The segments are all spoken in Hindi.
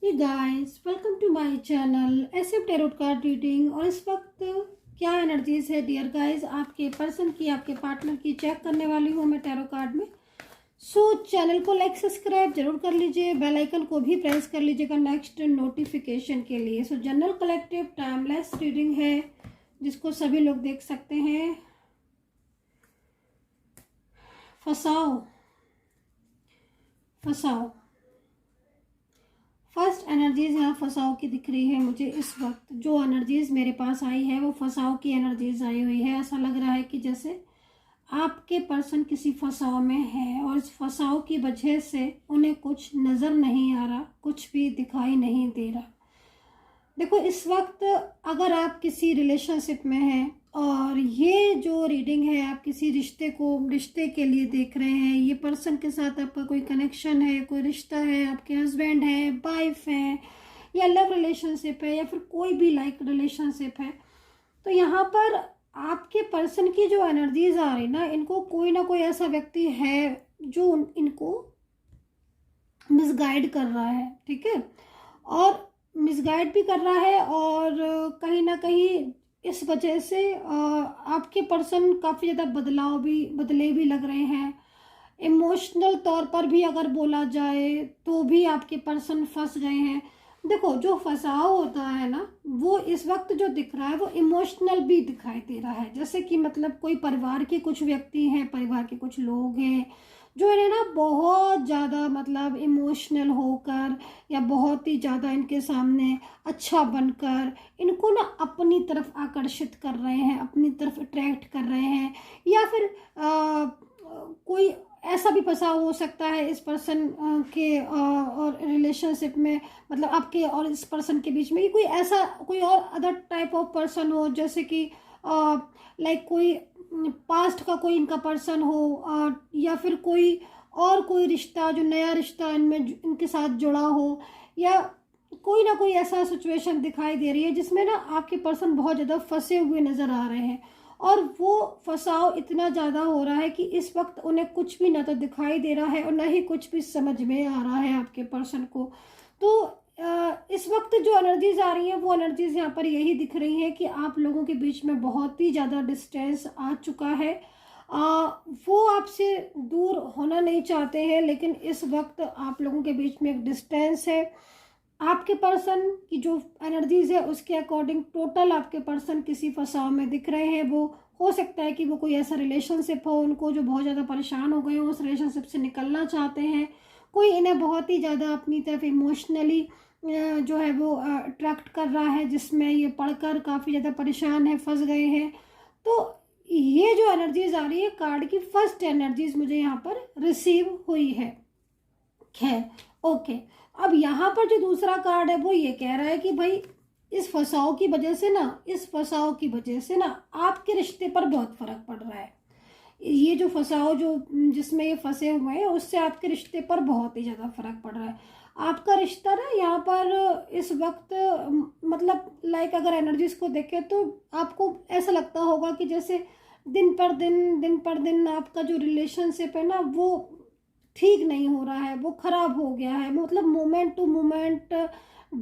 Hey guys, welcome to my channel SF tarot card reading. और इस वक्त क्या एनर्जीज है डियर गाइस आपके पर्सन की, आपके पार्टनर की चेक करने वाली हूँ मैं टैरो कार्ड में। चैनल को लाइक सब्सक्राइब जरूर कर लीजिए, बेल आइकन को भी प्रेस कर लीजिएगा नेक्स्ट नोटिफिकेशन के लिए। जनरल कलेक्टिव टाइमलेस रीडिंग है जिसको सभी लोग देख सकते हैं। फसाओ फसाओ फर्स्ट एनर्जीज यहाँ फसाओ की दिख रही है मुझे। इस वक्त जो एनर्जीज मेरे पास आई है वो फसाओ की एनर्जीज आई हुई है। ऐसा लग रहा है कि जैसे आपके पर्सन किसी फसाओ में है और इस फसाओ की वजह से उन्हें कुछ नज़र नहीं आ रहा, कुछ भी दिखाई नहीं दे रहा। देखो, इस वक्त अगर आप किसी रिलेशनशिप में हैं और ये जो रीडिंग है आप किसी रिश्ते के लिए देख रहे हैं, ये पर्सन के साथ आपका कोई कनेक्शन है, कोई रिश्ता है, आपके हस्बैंड है, वाइफ है, या लव रिलेशनशिप है, या फिर कोई भी लाइक रिलेशनशिप है, तो यहाँ पर आपके पर्सन की जो एनर्जीज आ रही ना, इनको कोई ना कोई ऐसा व्यक्ति है जो इनको मिसगाइड कर रहा है। ठीक है, और मिसगाइड भी कर रहा है और कहीं ना कहीं इस वजह से आपके पर्सन काफ़ी ज़्यादा बदले भी लग रहे हैं। इमोशनल तौर पर भी अगर बोला जाए तो भी आपके पर्सन फंस गए हैं। देखो, जो फंसाव होता है ना, वो इस वक्त जो दिख रहा है वो इमोशनल भी दिखाई दे रहा है। जैसे कि मतलब कोई परिवार के कुछ व्यक्ति हैं, परिवार के कुछ लोग हैं जो इन्हें ना बहुत ज़्यादा मतलब इमोशनल होकर या बहुत ही ज़्यादा इनके सामने अच्छा बनकर इनको ना अपनी तरफ आकर्षित कर रहे हैं, अपनी तरफ अट्रैक्ट कर रहे हैं। या फिर कोई ऐसा भी फंसा हो सकता है इस पर्सन के और रिलेशनशिप में, मतलब आपके और इस पर्सन के बीच में, कि कोई और अदर टाइप ऑफ पर्सन हो, जैसे कि लाइक कोई पास्ट का कोई इनका पर्सन हो, या फिर कोई रिश्ता, जो नया रिश्ता इनमें इनके साथ जुड़ा हो, या कोई ना कोई ऐसा सिचुएशन दिखाई दे रही है जिसमें ना आपके पर्सन बहुत ज़्यादा फंसे हुए नज़र आ रहे हैं। और वो फंसाव इतना ज़्यादा हो रहा है कि इस वक्त उन्हें कुछ भी ना तो दिखाई दे रहा है और ना ही कुछ भी समझ में आ रहा है आपके पर्सन को। तो इस वक्त जो एनर्जीज आ रही हैं वो एनर्जीज यहाँ पर यही दिख रही हैं कि आप लोगों के बीच में बहुत ही ज़्यादा डिस्टेंस आ चुका है। वो आपसे दूर होना नहीं चाहते हैं, लेकिन इस वक्त आप लोगों के बीच में एक डिस्टेंस है। आपके पर्सन की जो एनर्जीज है उसके अकॉर्डिंग टोटल आपके पर्सन किसी फंसाव में दिख रहे हैं। वो हो सकता है कि वो कोई ऐसा रिलेशनशिप हो उनको जो बहुत ज़्यादा परेशान हो गए हो, उस रिलेशनशिप से निकलना चाहते हैं। कोई इन्हें बहुत ही ज़्यादा अपनी तरफ इमोशनली जो है वो अट्रैक्ट कर रहा है, जिसमें ये पढ़कर काफ़ी ज़्यादा परेशान है, फंस गए हैं। तो ये जो एनर्जीज आ रही है, कार्ड की फर्स्ट एनर्जीज मुझे यहाँ पर रिसीव हुई है। खैर, ओके, अब यहाँ पर जो दूसरा कार्ड है वो ये कह रहा है कि भाई इस फंसाव की वजह से ना आपके रिश्ते पर बहुत फर्क पड़ रहा है। ये जो फंसाव जिसमें ये फंसे हुए हैं उससे आपके रिश्ते पर बहुत ही ज़्यादा फर्क पड़ रहा है। आपका रिश्ता ना यहाँ पर इस वक्त मतलब लाइक अगर एनर्जीज को देखें तो आपको ऐसा लगता होगा कि जैसे दिन पर दिन आपका जो रिलेशनशिप है ना वो ठीक नहीं हो रहा है, वो खराब हो गया है। मतलब moment to moment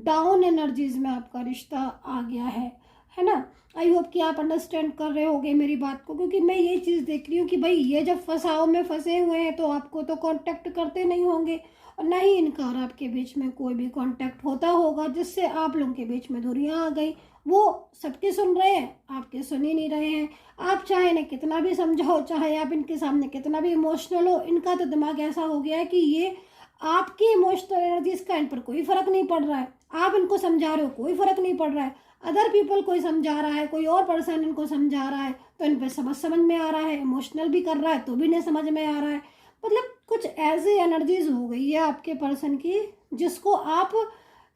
down energies में आपका रिश्ता आ गया है ना। आई होप कि आप अंडरस्टैंड कर रहे होगे मेरी बात को, क्योंकि मैं ये चीज़ देख रही हूँ कि भाई ये जब फंसाव में फंसे हुए हैं तो आपको तो कांटेक्ट करते नहीं होंगे और ना ही इनका और आपके बीच में कोई भी कांटेक्ट होता होगा, जिससे आप लोगों के बीच में दूरियां आ गई। वो सबके सुन रहे हैं, आपके सुन ही नहीं रहे हैं। आप चाहे इन्हें कितना भी समझाओ, चाहे आप इनके सामने कितना भी इमोशनल हो, इनका तो दिमाग ऐसा हो गया है कि ये आपकी इमोशनल एनर्जीज का इन पर कोई फर्क नहीं पड़ रहा है। आप इनको समझा रहे हो, कोई फर्क नहीं पड़ रहा है। अदर पीपल कोई समझा रहा है, कोई और पर्सन इनको समझा रहा है तो इन पर समझ में आ रहा है। इमोशनल भी कर रहा है तो भी नहीं समझ में आ रहा है। मतलब कुछ ऐसी एनर्जीज हो गई है आपके पर्सन की जिसको आप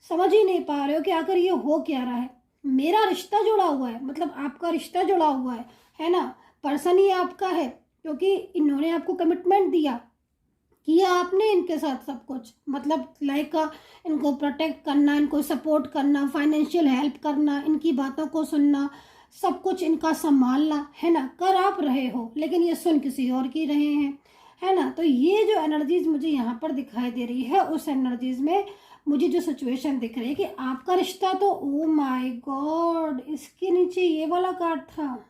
समझ ही नहीं पा रहे हो कि आखिर ये हो क्या रहा है। मेरा रिश्ता जुड़ा हुआ है, मतलब आपका रिश्ता जुड़ा हुआ है ना। पर्सन ही आपका है क्योंकि इन्होंने आपको कमिटमेंट दिया कि आपने इनके साथ सब कुछ, मतलब लाइक इनको प्रोटेक्ट करना, इनको सपोर्ट करना, फाइनेंशियल हेल्प करना, इनकी बातों को सुनना, सब कुछ इनका संभालना, है ना, कर आप रहे हो, लेकिन ये सुन किसी और की रहे हैं, है ना। तो ये जो एनर्जीज मुझे यहाँ पर दिखाई दे रही है उस एनर्जीज में मुझे जो सिचुएशन दिख रही है कि आपका रिश्ता तो, ओ माय गॉड, इसके नीचे ये वाला कार्ड था।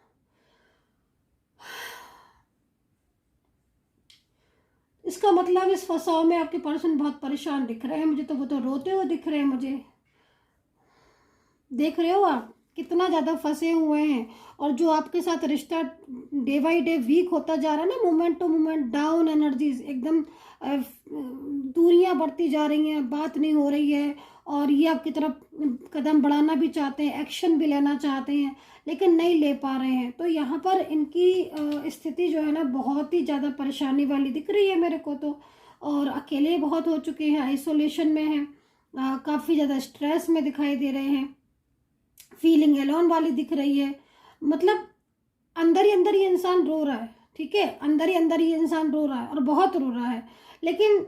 इसका मतलब इस फंसाव में आपके पर्सन बहुत परेशान दिख रहे हैं मुझे, तो वो तो रोते हुए दिख रहे हैं मुझे। देख रहे हो आप कितना ज़्यादा फंसे हुए हैं, और जो आपके साथ रिश्ता डे बाई डे वीक होता जा रहा है ना, moment to moment down energies, एकदम दूरियां बढ़ती जा रही हैं, बात नहीं हो रही है, और ये आपकी तरफ कदम बढ़ाना भी चाहते हैं, एक्शन भी लेना चाहते हैं, लेकिन नहीं ले पा रहे हैं। तो यहाँ पर इनकी स्थिति जो है ना बहुत ही ज़्यादा परेशानी वाली दिख रही है मेरे को तो, और अकेले बहुत हो चुके हैं, आइसोलेशन में हैं, काफ़ी ज़्यादा स्ट्रेस में दिखाई दे रहे हैं, फीलिंग एलोन वाली दिख रही है। मतलब अंदर ही इंसान रो रहा है, ठीक है, अंदर ही इंसान रो रहा है और बहुत रो रहा है, लेकिन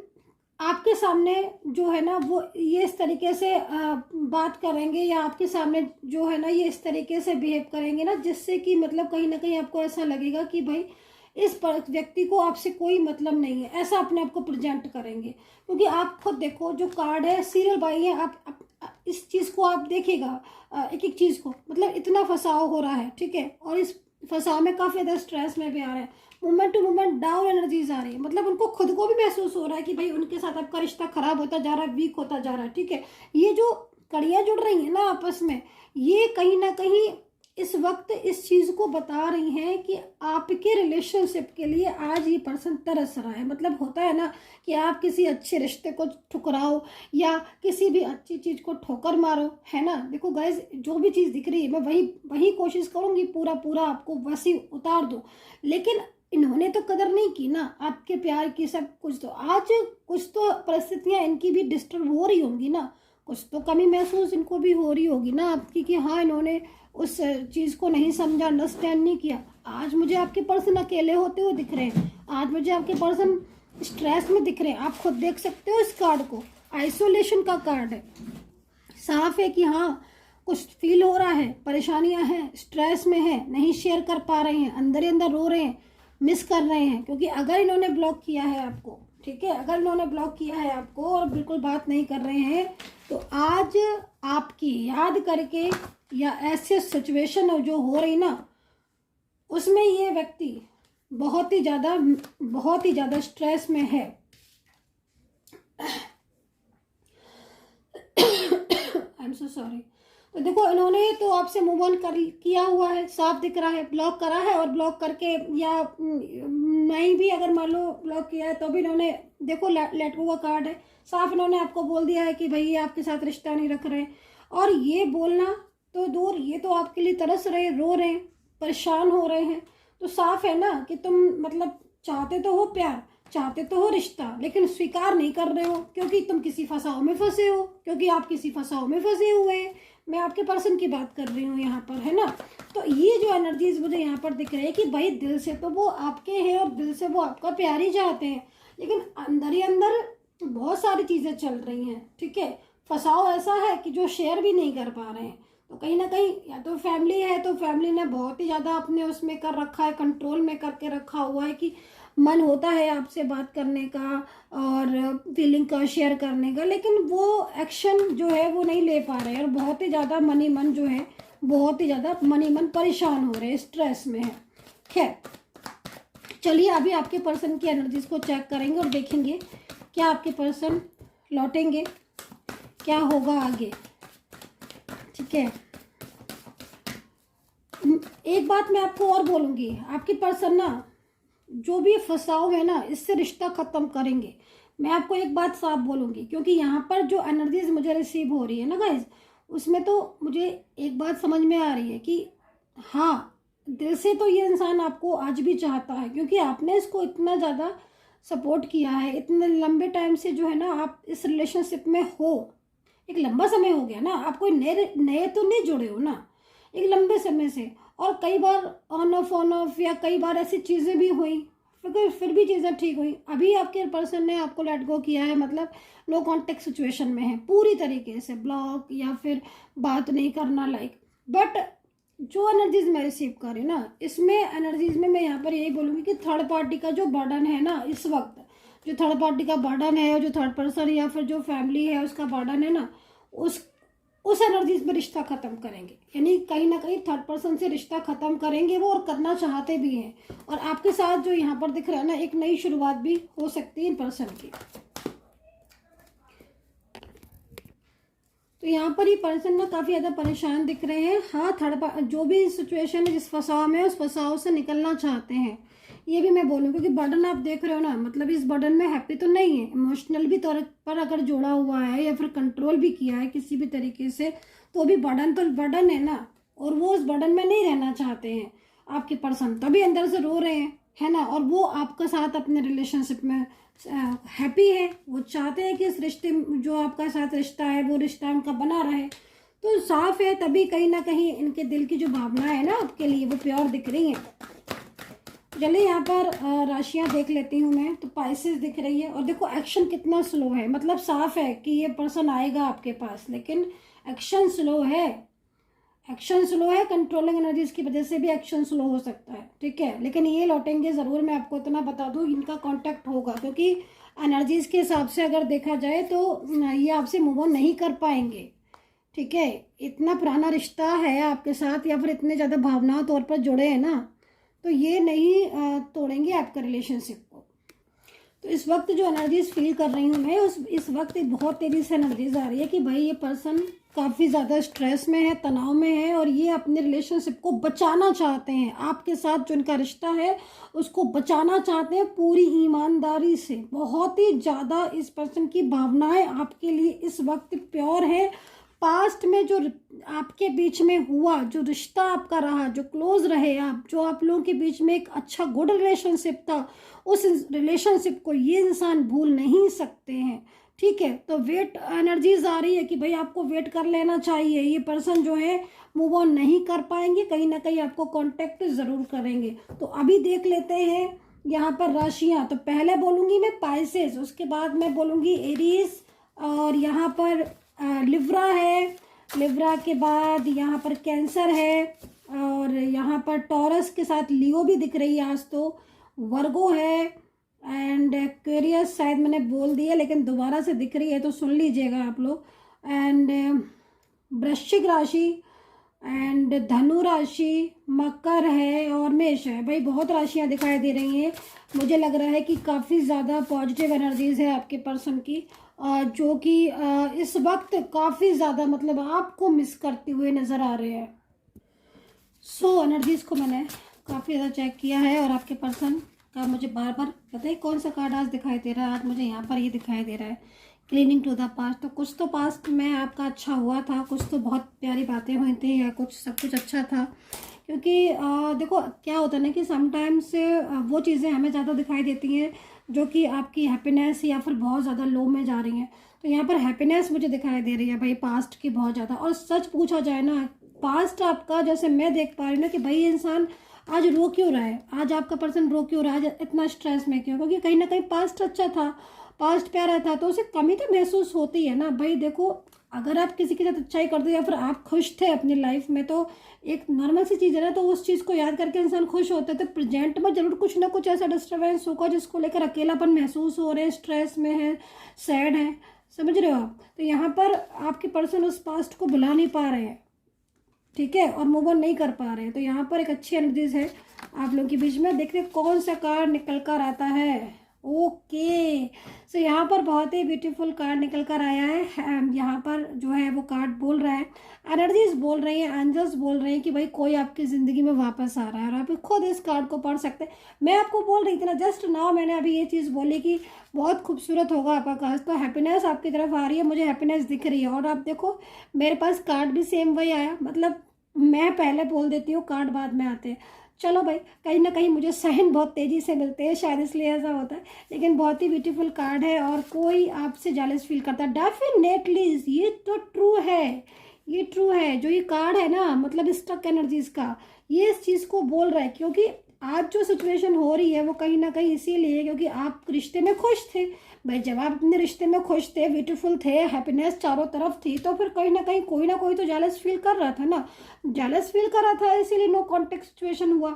आपके सामने जो है ना वो ये इस तरीके से बात करेंगे, या आपके सामने जो है ना ये इस तरीके से बिहेव करेंगे ना, जिससे कि मतलब कहीं ना कहीं आपको ऐसा लगेगा कि भाई इस व्यक्ति को आपसे कोई मतलब नहीं है, ऐसा अपने आप को प्रेजेंट करेंगे। क्योंकि आप खुद देखो, जो कार्ड है सीरियल बाई है, आप इस चीज़ को आप देखिएगा, एक एक चीज़ को, मतलब इतना फंसाव हो रहा है, ठीक है, और इस फंसाव में काफ़ी ज़्यादा स्ट्रेस में भी आ रहे हैं, moment to moment down energies आ रही है। मतलब उनको खुद को भी महसूस हो रहा है कि भाई उनके साथ आपका रिश्ता खराब होता जा रहा है, वीक होता जा रहा है, ठीक है। ये जो कड़ियाँ जुड़ रही हैं ना आपस में, ये कहीं ना कहीं इस वक्त इस चीज़ को बता रही हैं कि आपके रिलेशनशिप के लिए आज ये पर्सन तरस रहा है। मतलब होता है ना कि आप किसी अच्छे रिश्ते को ठुकराओ या किसी भी अच्छी चीज़ को ठोकर मारो, है ना। देखो गाइज, जो भी चीज़ दिख रही है मैं वही कोशिश करूँगी पूरा आपको वैसे उतार दूँ, लेकिन इन्होंने तो कदर नहीं की ना आपके प्यार की, सब कुछ। तो आज कुछ तो परिस्थितियाँ इनकी भी डिस्टर्ब हो रही होंगी ना, कुछ तो कमी महसूस इनको भी हो रही होगी ना आपकी, कि हाँ इन्होंने उस चीज़ को नहीं समझा, अंडरस्टैंड नहीं किया। आज मुझे आपके पर्सन अकेले होते हुए दिख रहे हैं, आज मुझे आपके पर्सन स्ट्रेस में दिख रहे हैं। आप खुद देख सकते हो इस कार्ड को, आइसोलेशन का कार्ड है, साफ है कि हाँ कुछ फील हो रहा है, परेशानियां हैं, स्ट्रेस में है, नहीं शेयर कर पा रहे हैं, अंदर ही अंदर रो रहे हैं, मिस कर रहे हैं। क्योंकि अगर इन्होंने ब्लॉक किया है आपको, ठीक है, अगर इन्होंने ब्लॉक किया है आपको और बिल्कुल बात नहीं कर रहे हैं, तो आज आपकी याद करके या ऐसे सिचुएशन जो हो रही ना, उसमें ये व्यक्ति बहुत ही ज़्यादा स्ट्रेस में है। I am so sorry. तो देखो, इन्होंने तो आपसे मूव ऑन किया हुआ है, साफ दिख रहा है, ब्लॉक करा है, और ब्लॉक करके या नहीं भी अगर मान लो ब्लॉक किया है तो भी इन्होंने देखो लेट गो का कार्ड है, साफ इन्होंने आपको बोल दिया है कि भाई ये आपके साथ रिश्ता नहीं रख रहे। और ये बोलना तो दूर, ये तो आपके लिए तरस रहे, रो रहे हैं, परेशान हो रहे हैं। तो साफ है ना कि तुम मतलब चाहते तो हो प्यार, चाहते तो हो रिश्ता, लेकिन स्वीकार नहीं कर रहे हो, क्योंकि तुम किसी फंसाव में फंसे हो, क्योंकि आप किसी फंसाव में फंसे हुए हैं। मैं आपके पर्सन की बात कर रही हूँ यहाँ पर, है ना। तो ये जो एनर्जीज मुझे यहाँ पर दिख रही है कि भाई दिल से तो वो आपके हैं और दिल से वो आपका प्यार ही चाहते हैं, लेकिन अंदर ही अंदर बहुत सारी चीज़ें चल रही हैं, ठीक है। फंसाव ऐसा है कि जो शेयर भी नहीं कर पा रहे हैं। तो कहीं ना कहीं या तो फैमिली है, तो फैमिली ने बहुत ही ज़्यादा अपने उसमें कर रखा है, कंट्रोल में करके रखा हुआ है कि मन होता है आपसे बात करने का और फीलिंग का शेयर करने का, लेकिन वो एक्शन जो है वो नहीं ले पा रहे हैं, और बहुत ही ज़्यादा मन जो है बहुत ही ज़्यादा मन परेशान हो रहे हैं, स्ट्रेस में है। खैर चलिए, अभी आपके पर्सन की एनर्जीज को चेक करेंगे और देखेंगे क्या आपके पर्सन लौटेंगे, क्या होगा आगे, ठीक है। एक बात मैं आपको और बोलूँगी, आपके पर्सन ना जो भी फंसाव है ना, इससे रिश्ता ख़त्म करेंगे। मैं आपको एक बात साफ बोलूँगी, क्योंकि यहाँ पर जो एनर्जीज मुझे रिसीव हो रही है ना गाइज, उसमें तो मुझे एक बात समझ में आ रही है कि हाँ दिल से तो ये इंसान आपको आज भी चाहता है, क्योंकि आपने इसको इतना ज़्यादा सपोर्ट किया है, इतने लंबे टाइम से जो है ना आप इस रिलेशनशिप में हो, एक लंबा समय हो गया ना, आप कोई नए तो नहीं जुड़े हो ना, एक लंबे समय से। और कई बार ऑन ऑफ या कई बार ऐसी चीज़ें भी हुई, फिर भी चीज़ें ठीक हुई। अभी आपके पर्सन ने आपको लेट गो किया है, मतलब नो कॉन्टेक्ट सिचुएशन में है, पूरी तरीके से ब्लॉक या फिर बात नहीं करना लाइक। बट जो एनर्जीज मैं रिसीव कर रही हूँ ना, इसमें एनर्जीज में मैं यहाँ पर यही बोलूँगी कि थर्ड पार्टी का जो बर्डन है ना, इस वक्त जो थर्ड पार्टी का बर्डन है, जो थर्ड पर्सन या फिर जो फैमिली है उसका बर्डन है ना, उस एनर्जी में रिश्ता ख़त्म करेंगे। यानी कहीं ना कहीं थर्ड पर्सन से रिश्ता ख़त्म करेंगे वो, और करना चाहते भी हैं। और आपके साथ जो यहाँ पर दिख रहा है ना, एक नई शुरुआत भी हो सकती है इन पर्सन की। तो यहाँ पर ये पर्सन ना काफ़ी ज़्यादा परेशान दिख रहे हैं। हाँ, जो भी सिचुएशन है, जिस फंसाव में, उस फंसाव से निकलना चाहते हैं, ये भी मैं बोलूँ। क्योंकि बर्डन आप देख रहे हो ना, मतलब इस बर्डन में हैप्पी तो नहीं है। इमोशनल भी तौर पर अगर जोड़ा हुआ है या फिर कंट्रोल भी किया है किसी भी तरीके से, तो भी बर्डन तो बर्डन है ना। और वो उस बर्डन में नहीं रहना चाहते हैं आपके पर्सन, तभी अंदर से रो रहे हैं, है ना। और वो आपके साथ अपने रिलेशनशिप में हैप्पी है। वो चाहते हैं कि इस रिश्ते, जो आपका साथ रिश्ता है, वो रिश्ता उनका बना रहे। तो साफ है, तभी कहीं ना कहीं इनके दिल की जो भावना है ना आपके लिए, वो प्योर दिख रही है। चलिए यहाँ पर राशियाँ देख लेती हूँ मैं। तो पाइसेस दिख रही है, और देखो एक्शन कितना स्लो है। मतलब साफ है कि ये पर्सन आएगा आपके पास, लेकिन एक्शन स्लो है। एक्शन स्लो है, कंट्रोलिंग एनर्जीज की वजह से भी एक्शन स्लो हो सकता है, ठीक है। लेकिन ये लौटेंगे ज़रूर, मैं आपको इतना बता दूँ, इनका कांटेक्ट होगा। क्योंकि एनर्जीज के हिसाब से अगर देखा जाए तो ये आपसे मूव ऑन नहीं कर पाएंगे, ठीक है। इतना पुराना रिश्ता है आपके साथ, या फिर इतने ज़्यादा भावनाओं तौर पर जुड़े हैं ना, तो ये नहीं तोड़ेंगे आपका रिलेशनशिप को। तो इस वक्त जो एनर्जीज फील कर रही हूँ मैं, इस वक्त बहुत तेज़ी से एनर्जीज आ रही है कि भाई ये पर्सन काफ़ी ज़्यादा स्ट्रेस में है, तनाव में है, और ये अपने रिलेशनशिप को बचाना चाहते हैं। आपके साथ जो इनका रिश्ता है उसको बचाना चाहते हैं पूरी ईमानदारी से। बहुत ही ज़्यादा इस पर्सन की भावनाएं आपके लिए इस वक्त प्योर है। पास्ट में जो आपके बीच में हुआ, जो रिश्ता आपका रहा, जो क्लोज रहे आप, जो आप लोगों के बीच में एक अच्छा गुड रिलेशनशिप था, उस रिलेशनशिप को ये इंसान भूल नहीं सकते हैं, ठीक है। तो वेट एनर्जीज आ रही है कि भाई आपको वेट कर लेना चाहिए। ये पर्सन जो है मूव ऑन नहीं कर पाएंगे, कहीं ना कहीं आपको कांटेक्ट ज़रूर करेंगे। तो अभी देख लेते हैं यहाँ पर राशियाँ। तो पहले बोलूँगी मैं पाइसेस, उसके बाद मैं बोलूँगी एरीज, और यहाँ पर लिब्रा है। लिब्रा के बाद यहाँ पर कैंसर है, और यहाँ पर टॉरस के साथ लियो भी दिख रही है आज तो। वर्गो है, एंड एक्वेरियस शायद मैंने बोल दिया, लेकिन दोबारा से दिख रही है तो सुन लीजिएगा आप लोग। एंड वृश्चिक राशि, एंड धनु राशि, मकर है, और मेष है। भाई बहुत राशियाँ दिखाई दे रही हैं। मुझे लग रहा है कि काफ़ी ज़्यादा पॉजिटिव एनर्जीज है आपके पर्सन की, जो कि इस वक्त काफ़ी ज़्यादा मतलब आपको मिस करते हुए नज़र आ रहे हैं। सो एनर्जीज को मैंने काफ़ी ज़्यादा चेक किया है, और आपके पर्सन का मुझे बार बार पता है कौन सा कार्ड आज दिखाई दे रहा है। आज मुझे यहाँ पर ये दिखाई दे रहा है, क्लीनिंग टू द पास्ट। तो कुछ तो पास्ट में आपका अच्छा हुआ था, कुछ तो बहुत प्यारी बातें हुई थी, या कुछ सब कुछ अच्छा था। क्योंकि देखो क्या होता है ना कि समटाइम्स वो चीज़ें हमें ज़्यादा दिखाई देती हैं जो कि आपकी हैप्पीनेस या फिर बहुत ज़्यादा लो में जा रही हैं। तो यहाँ पर हैप्पीनेस मुझे दिखाई दे रही है भाई पास्ट की बहुत ज़्यादा। और सच पूछा जाए ना, पास्ट आपका जैसे मैं देख पा रही हूँ ना कि भाई ये इंसान आज रो क्यों रहा है, आज आपका पर्सन रो क्यों रहा है, आज इतना स्ट्रेस में क्यों? क्योंकि कहीं ना कहीं पास्ट अच्छा था, पास्ट प्यारा था, तो उसे कमी तो महसूस होती है ना। भाई देखो, अगर आप किसी के साथ अच्छाई करते हो या फिर आप खुश थे अपनी लाइफ में, तो एक नॉर्मल सी चीज़ है ना, तो उस चीज़ को याद करके इंसान खुश होता है। तो प्रेजेंट में जरूर कुछ ना कुछ ऐसा डिस्टर्बेंस होगा जिसको लेकर अकेलापन महसूस हो रहे हैं, स्ट्रेस में है, सैड है, समझ रहे हो आप। तो यहाँ पर आपके पर्सन उस पास्ट को भुला नहीं पा रहे हैं, ठीक है, और मूव ऑन नहीं कर पा रहे हैं। तो यहाँ पर एक अच्छी एनर्जीज है आप लोगों के बीच में। देखते हैं कौन सा कार्ड निकल कर आता है। ओके, सो यहाँ पर बहुत ही ब्यूटीफुल कार्ड निकल कर आया है। यहाँ पर जो है वो कार्ड बोल रहा है, एनर्जीज बोल रही है, एंजल्स बोल रहे हैं कि भाई कोई आपकी ज़िंदगी में वापस आ रहा है, और आप खुद इस कार्ड को पढ़ सकते हैं। मैं आपको बोल रही थी ना जस्ट नाउ, मैंने अभी ये चीज़ बोली कि बहुत खूबसूरत होगा आपका कार्ड। तो हैप्पीनेस आपकी तरफ आ रही है, मुझे हैप्पीनेस दिख रही है। और आप देखो मेरे पास कार्ड भी सेम वही आया, मतलब मैं पहले बोल देती हूँ, कार्ड बाद में आते हैं। चलो भाई, कहीं ना कहीं मुझे साइन बहुत तेज़ी से मिलते हैं, शायद इसलिए ऐसा होता है। लेकिन बहुत ही ब्यूटीफुल कार्ड है, और कोई आपसे जेलस फील करता है डेफिनेटली, ये तो ट्रू है, ये ट्रू है। जो ये कार्ड है ना, मतलब स्टक एनर्जीज का, ये इस चीज़ को बोल रहा है। क्योंकि आज जो सिचुएशन हो रही है वो कहीं ना कहीं इसीलिए क्योंकि आप रिश्ते में खुश थे। भाई जब आप अपने रिश्ते में खुश थे, ब्यूटीफुल थे, हैप्पीनेस चारों तरफ थी, तो फिर कहीं ना कहीं कोई ना कोई तो जेलस फील कर रहा था ना, जेलस फील कर रहा था, इसीलिए नो कॉन्टेक्ट सिचुएशन हुआ।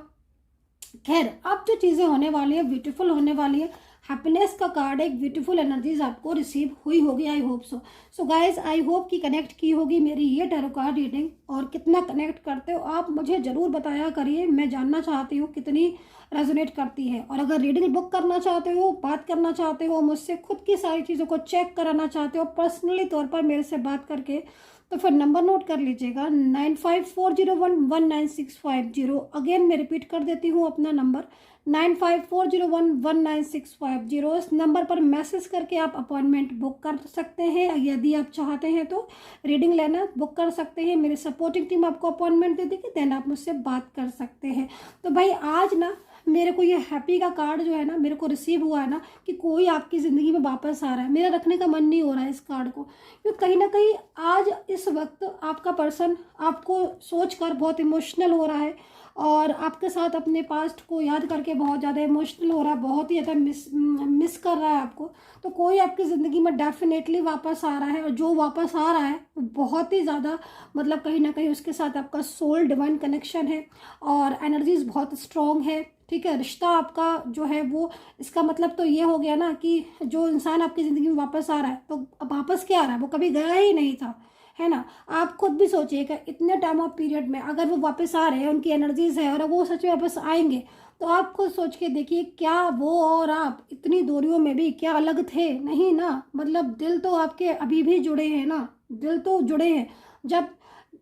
खैर अब जो चीज़ें होने वाली है ब्यूटीफुल होने वाली है। हैप्पीनेस का कार्ड, एक ब्यूटीफुल एनर्जीज आपको रिसीव हुई होगी। I hope so. So guys, I hope कि कनेक्ट की होगी मेरी ये टैरो कार्ड रीडिंग, और कितना कनेक्ट करते हो आप मुझे ज़रूर बताया करिए। मैं जानना चाहती हूँ कितनी रेजोनेट करती है। और अगर रीडिंग बुक करना चाहते हो, बात करना चाहते हो मुझसे, खुद की सारी चीज़ों को चेक कराना चाहते हो पर्सनली तौर पर मेरे से बात करके, तो फिर नंबर नोट कर लीजिएगा 9540119650। अगेन मैं रिपीट कर देती हूँ अपना नंबर 9540119650। इस नंबर पर मैसेज करके आप अपॉइंटमेंट बुक कर सकते हैं। यदि आप चाहते हैं तो रीडिंग लेना बुक कर सकते हैं, मेरी सपोर्टिंग टीम आपको अपॉइंटमेंट दे देगी, देन आप मुझसे बात कर सकते हैं। तो भाई आज ना मेरे को ये हैप्पी का कार्ड जो है ना मेरे को रिसीव हुआ है ना, कि कोई आपकी ज़िंदगी में वापस आ रहा है। मेरा रखने का मन नहीं हो रहा है इस कार्ड को, क्योंकि कहीं ना कहीं आज इस वक्त आपका पर्सन आपको सोचकर बहुत इमोशनल हो रहा है, और आपके साथ अपने पास्ट को याद करके बहुत ज़्यादा इमोशनल हो रहा है, बहुत ही ज़्यादा मिस कर रहा है आपको। तो कोई आपकी ज़िंदगी में डेफिनेटली वापस आ रहा है, और जो वापस आ रहा है वो बहुत ही ज़्यादा मतलब कहीं ना कहीं उसके साथ आपका सोल डिवाइन कनेक्शन है, और एनर्जीज बहुत स्ट्रॉन्ग है। ठीक है, रिश्ता आपका जो है वो, इसका मतलब तो ये हो गया ना कि जो इंसान आपकी ज़िंदगी में वापस आ रहा है, तो अब वापस क्या आ रहा है, वो कभी गया ही नहीं था, है ना। आप खुद भी सोचिएगा इतने टाइम ऑफ पीरियड में अगर वो वापस आ रहे हैं, उनकी एनर्जीज है और वो सच में वापस आएंगे, तो आप खुद सोच के देखिए क्या वो और आप इतनी दूरियों में भी क्या अलग थे? नहीं ना, मतलब दिल तो आपके अभी भी जुड़े हैं ना, दिल तो जुड़े हैं। जब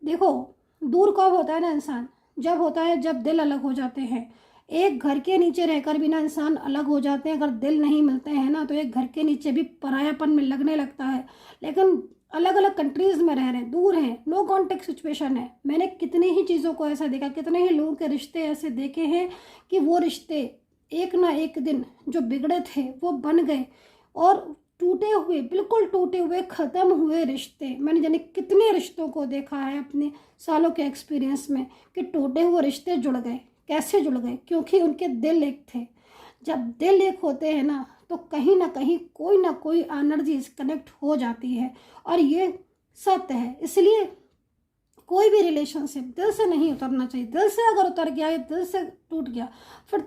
देखो, दूर कब होता है ना इंसान, जब होता है जब दिल अलग हो जाते हैं। एक घर के नीचे रहकर भी ना इंसान अलग हो जाते हैं, अगर दिल नहीं मिलते हैं ना तो एक घर के नीचे भी परायापन में लगने लगता है। लेकिन अलग अलग कंट्रीज में रह रहे हैं, दूर हैं, नो कॉन्टेक्ट सिचुएशन है। मैंने कितनी ही चीज़ों को ऐसा देखा, कितने ही लोगों के रिश्ते ऐसे देखे हैं कि वो रिश्ते एक ना एक दिन जो बिगड़े थे वो बन गए, और टूटे हुए, बिल्कुल टूटे हुए, ख़त्म हुए रिश्ते। मैंने जाने कितने रिश्तों को देखा है अपने सालों के एक्सपीरियंस में कि टूटे हुए रिश्ते जुड़ गए। कैसे जुड़ गए? क्योंकि उनके दिल एक थे। जब दिल एक होते हैं ना तो कहीं ना कोई एनर्जी कनेक्ट हो जाती है, और ये सत्य है। इसलिए कोई भी रिलेशनशिप दिल से नहीं उतरना चाहिए। दिल से अगर उतर गया या दिल से टूट गया, फिर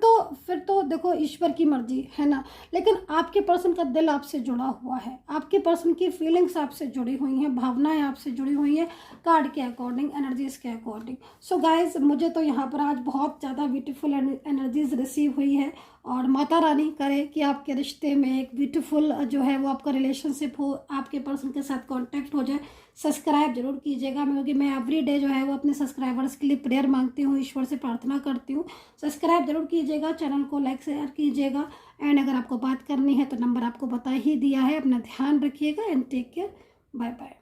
तो देखो ईश्वर की मर्जी है ना। लेकिन आपके पर्सन का दिल आपसे जुड़ा हुआ है, आपके पर्सन की फीलिंग्स आपसे जुड़ी हुई हैं, भावनाएं आपसे जुड़ी हुई हैं कार्ड के अकॉर्डिंग, एनर्जीज के अकॉर्डिंग। सो गाइज, मुझे तो यहाँ पर आज बहुत ज़्यादा ब्यूटीफुल एनर्जीज रिसीव हुई है, और माता रानी करे कि आपके रिश्ते में एक ब्यूटीफुल जो है वो आपका रिलेशनशिप हो, आपके पर्सन के साथ कांटेक्ट हो जाए। सब्सक्राइब जरूर कीजिएगा, क्योंकि मैं एवरी डे जो है वो अपने सब्सक्राइबर्स के लिए प्रेयर मांगती हूँ, ईश्वर से प्रार्थना करती हूँ। सब्सक्राइब जरूर कीजिएगा, चैनल को लाइक शेयर कीजिएगा, एंड अगर आपको बात करनी है तो नंबर आपको बता ही दिया है। अपना ध्यान रखिएगा and take care, bye bye.